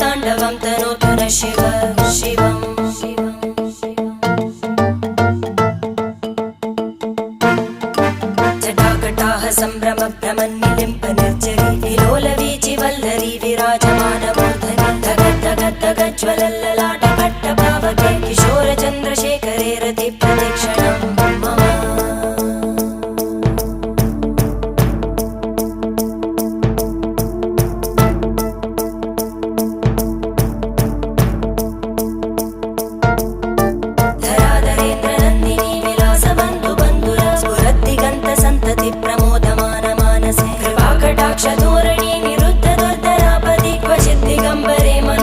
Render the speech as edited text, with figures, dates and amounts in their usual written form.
ताण्डवं तनोतु न शिव शिवम् जटाकटाः सम्भ्रम भ्रमन्निलिम्प निर्जरी विलोलवीचि वल्लरी विराजमानमूर्धनि धगज्ज्वलल्ललाटपट्टपावके किशोरचन्द्रशेखरे रतिप्रतिक्षणं मम प्रमोदमान मानसे कृपाकटाक्षधोरणी निरुद्ध दुर्धरापदि क्वचित् दिगम्बरे मन